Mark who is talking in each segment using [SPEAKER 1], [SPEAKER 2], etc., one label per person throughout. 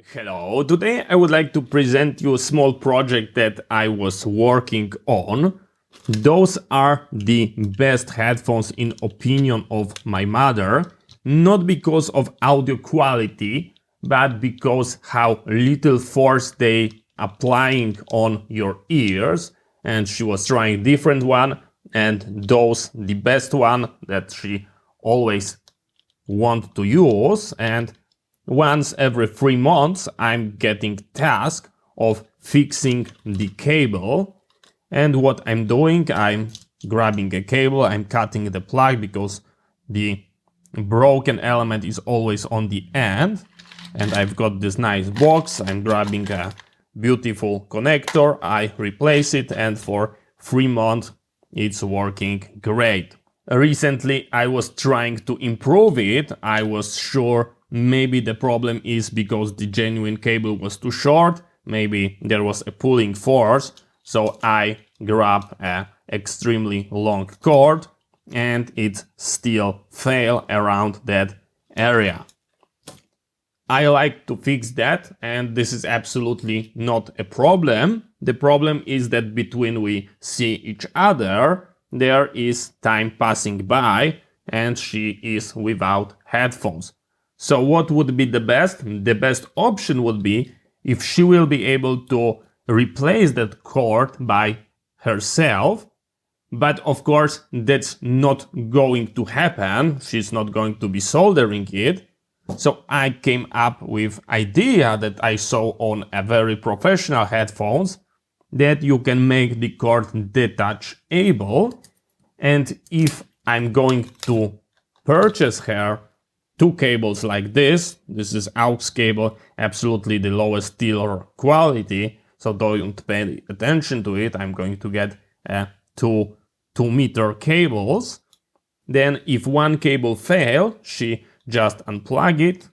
[SPEAKER 1] Hello, today I would like to present you a small project that I was working on. Those are the best headphones in opinion of my mother, not because of audio quality, but because how little force they applying on your ears. And she was trying different one, and those the best one that she always want to use. And once every 3 months, I'm getting task of fixing the cable. And what I'm doing, I'm grabbing a cable, I'm cutting the plug because the broken element is always on the end. And I've got this nice box, I'm grabbing a beautiful connector, I replace it, and for 3 months it's working great. Recently I was trying to improve it. I was sure maybe the problem is because the genuine cable was too short, maybe there was a pulling force, so I grabbed a extremely long cord and it still failed around that area. I like to fix that, and this is absolutely not a problem. The problem is that between we see each other, there is time passing by and she is without headphones. So what would be the best? The best option would be if she will be able to replace that cord by herself. But of course, that's not going to happen. She's not going to be soldering it. So I came up with idea that I saw on a very professional headphones that you can make the cord detachable. And if I'm going to purchase her 2 cables like this is aux cable, absolutely the lowest steel quality, so don't pay attention to it. I'm going to get 2 meter cables. Then if one cable fail, she just unplug it,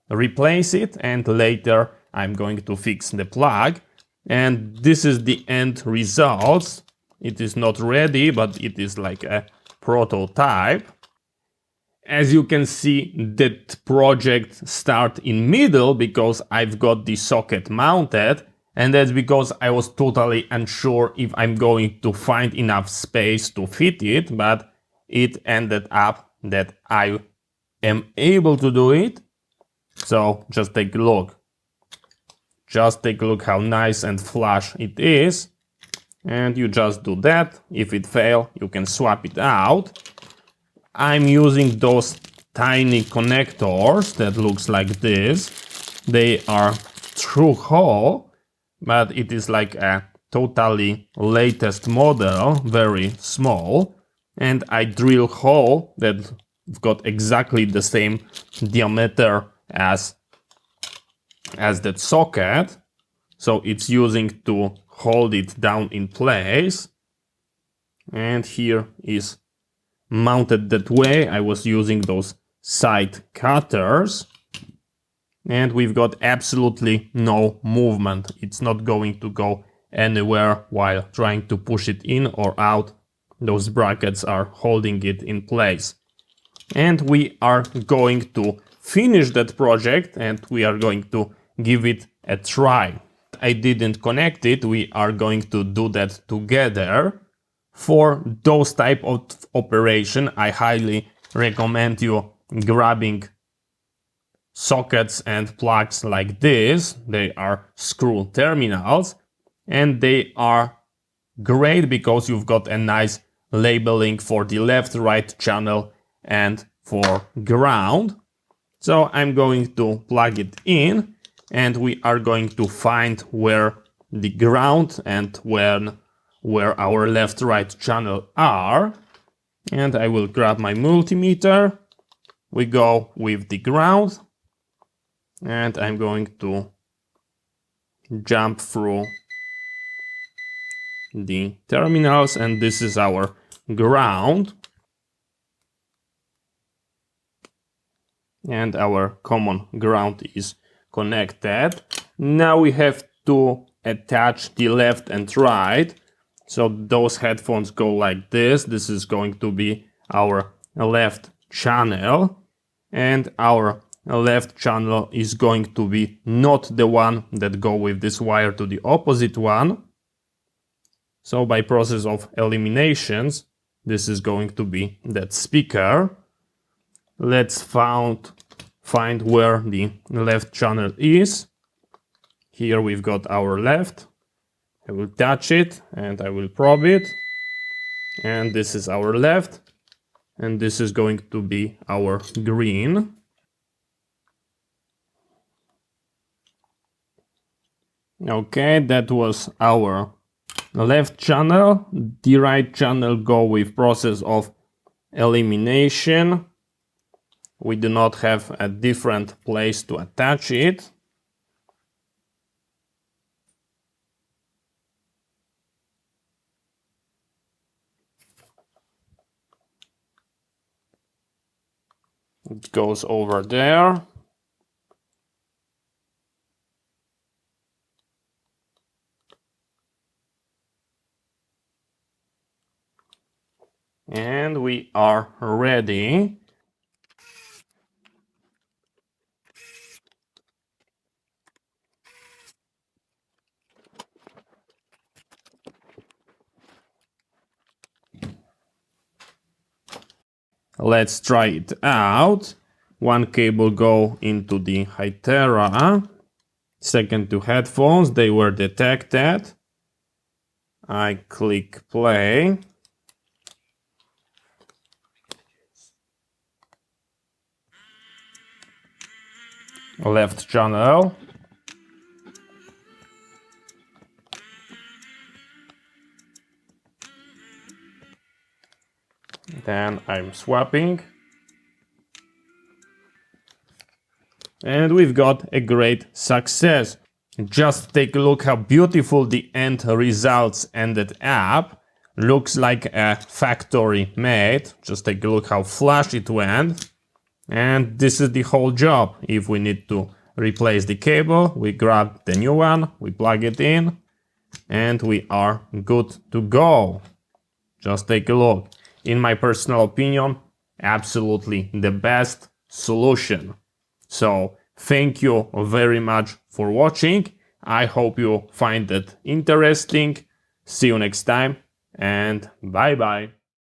[SPEAKER 1] replace it, and later I'm going to fix the plug. And this is the end results. It is not ready, but it is like a prototype. As you can see, that project start in middle because I've got the socket mounted, and that's because I was totally unsure if I'm going to find enough space to fit it, but it ended up that I am able to do it. So just take a look. Just take a look how nice and flush it is. And you just do that. If it fails, you can swap it out. I'm using those tiny connectors that looks like this. They are through hole, but it is like a totally latest model, very small. And I drill hole that got exactly the same diameter as that socket. So it's using to hold it down in place. And here is mounted that way. I was using those side cutters, and we've got absolutely no movement. It's not going to go anywhere while trying to push it in or out. Those brackets are holding it in place. And we are going to finish that project and we are going to give it a try. I didn't connect it. We are going to do that together. For those type of operation, I highly recommend you grabbing sockets and plugs like this. They are screw terminals, and they are great because you've got a nice labeling for the left-right channel and for ground. So I'm going to plug it in, and we are going to find where the ground and where our left-right channel are. And I will grab my multimeter. We go with the ground, and I'm going to jump through the terminals, and this is our ground. And our common ground is connected. Now we have to attach the left and right. So those headphones go like this. This is going to be our left channel, and our left channel is going to be not the one that go with this wire to the opposite one. So by process of eliminations, this is going to be that speaker. Let's find where the left channel is. Here we've got our left. I will touch it and I will probe it. And this is our left. And this is going to be our green. Okay, that was our left channel. The right channel go with process of elimination. We do not have a different place to attach it. It goes over there. And we are ready. Let's try it out. One cable go into the Hytera. Second to headphones, they were detected. I click play. Left channel. Then I'm swapping. And we've got a great success. Just take a look how beautiful the end results ended up. Looks like a factory made. Just take a look how flush it went. And this is the whole job. If we need to replace the cable, we grab the new one, we plug it in, and we are good to go. Just take a look. In my personal opinion, absolutely the best solution. So thank you very much for watching. I hope you find it interesting. See you next time and bye bye.